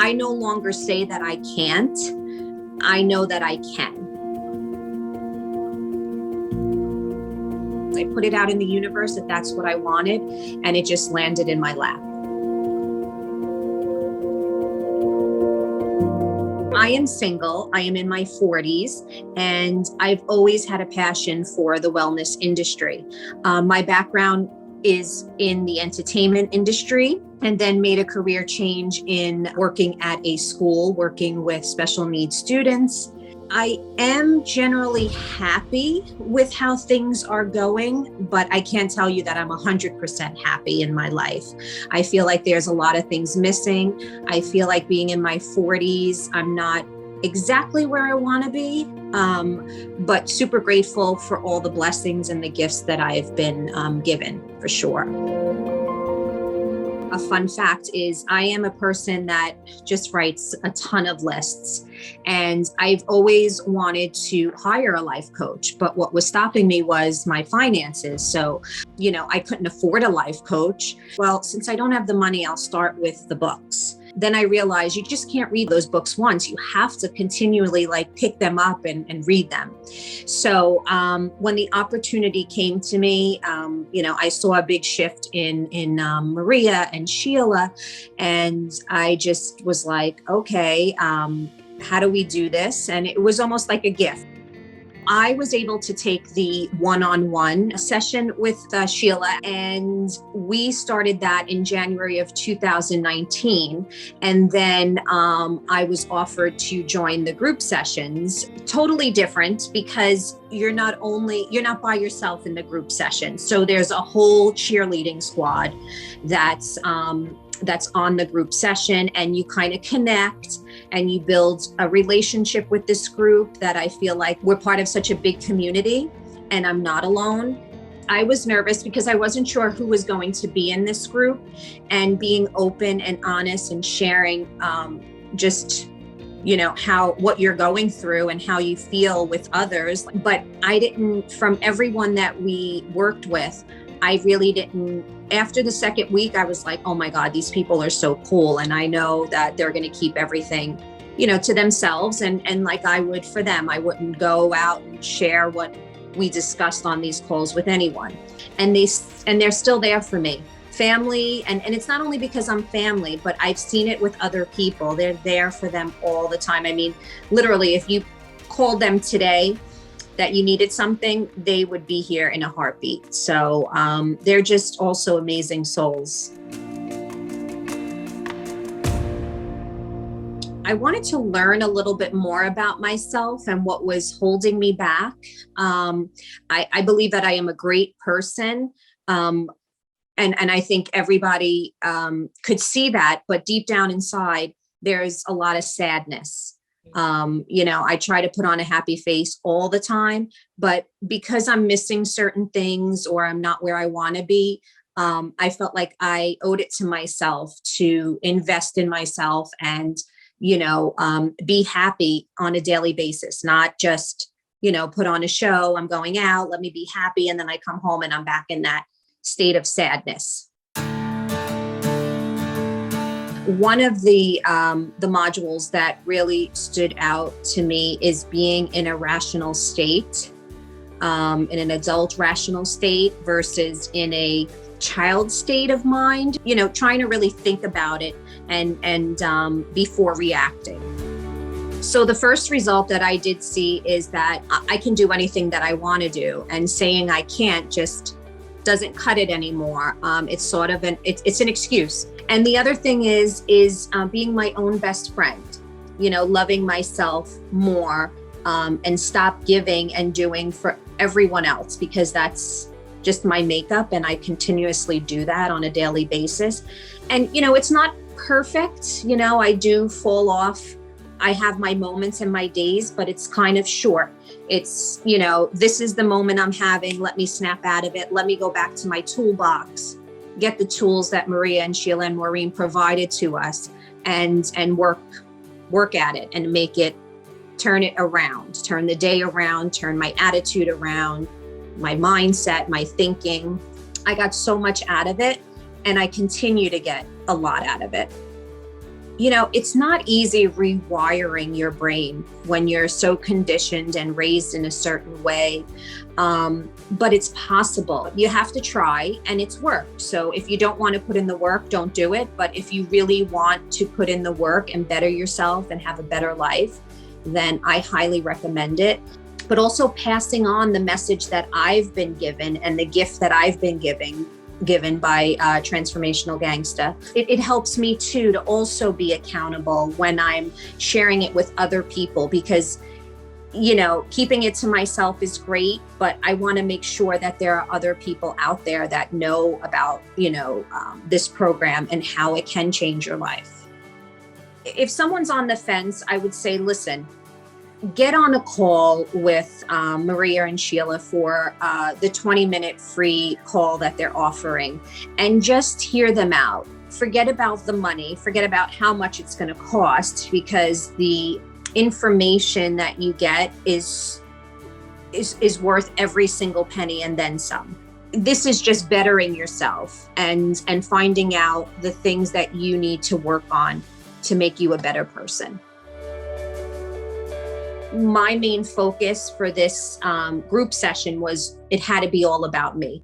I no longer say that I can't. I know that I can. I put it out in the universe that that's what I wanted, and it just landed in my lap. I am single. I am in my 40s, and I've always had a passion for the wellness industry. My background is in the entertainment industry, and then made a career change in working at a school, working with special needs students. I am generally happy with how things are going, but I can't tell you that I'm 100% happy in my life. I feel like there's a lot of things missing. I feel like being in my 40s, I'm not exactly where I want to be, but super grateful for all the blessings and the gifts that I've been given, for sure. A fun fact is I am a person that just writes a ton of lists, and I've always wanted to hire a life coach, but what was stopping me was my finances. So, I couldn't afford a life coach. Well, since I don't have the money, I'll start with the books. Then I realized you just can't read those books once. You have to continually pick them up and read them. So when the opportunity came to me, I saw a big shift in Maria and Sheila, and I just was like, okay, how do we do this? And it was almost like a gift. I was able to take the one-on-one session with Sheila, and we started that in January of 2019. And then I was offered to join the group sessions. Totally different, because you're not by yourself in the group session. So there's a whole cheerleading squad that's on the group session, and you kind of connect and you build a relationship with this group that I feel like we're part of such a big community, and I'm not alone. I was nervous because I wasn't sure who was going to be in this group, and being open and honest and sharing what you're going through and how you feel with others. But from everyone that we worked with, I really didn't. After the second week, I was like, oh my God, these people are so cool. And I know that they're going to keep everything, to themselves. And like I would for them, I wouldn't go out and share what we discussed on these calls with anyone. And they're still there for me. Family. And it's not only because I'm family, but I've seen it with other people. They're there for them all the time. I mean, literally, if you called them today that you needed something, they would be here in a heartbeat. So they're just also amazing souls. I wanted to learn a little bit more about myself and what was holding me back. I believe that I am a great person. And I think everybody could see that, but deep down inside, there's a lot of sadness. I try to put on a happy face all the time, but because I'm missing certain things or I'm not where I want to be, I felt like I owed it to myself to invest in myself and, be happy on a daily basis, not just, put on a show, I'm going out, let me be happy. And then I come home and I'm back in that state of sadness. One of the modules that really stood out to me is being in a rational state, in an adult rational state versus in a child state of mind, trying to really think about it and before reacting. So the first result that I did see is that I can do anything that I want to do, and saying I can't just doesn't cut it anymore. It's sort of it's an excuse. And the other thing is being my own best friend, loving myself more, and stop giving and doing for everyone else, because that's just my makeup. And I continuously do that on a daily basis. And, it's not perfect. I do fall off. I have my moments and my days, but it's kind of short. It's, this is the moment I'm having. Let me snap out of it. Let me go back to my toolbox, get the tools that Maria and Sheila and Maureen provided to us, and work at it and turn it around, turn the day around, turn my attitude around, my mindset, my thinking. I got so much out of it, and I continue to get a lot out of it. It's not easy rewiring your brain when you're so conditioned and raised in a certain way. But it's possible. You have to try, and it's work. So if you don't want to put in the work, don't do it. But if you really want to put in the work and better yourself and have a better life, then I highly recommend it. But also passing on the message that I've been given and the gift that I've been given by Transformational Gangsta. It helps me too to also be accountable when I'm sharing it with other people, because keeping it to myself is great, but I want to make sure that there are other people out there that know about this program and how it can change your life. If someone's on the fence, I would say, listen, get on a call with Maria and Sheila for the 20-minute free call that they're offering, and just hear them out. Forget about the money, forget about how much it's going to cost, because the information that you get is worth every single penny and then some. This is just bettering yourself and finding out the things that you need to work on to make you a better person. My main focus for this group session was it had to be all about me.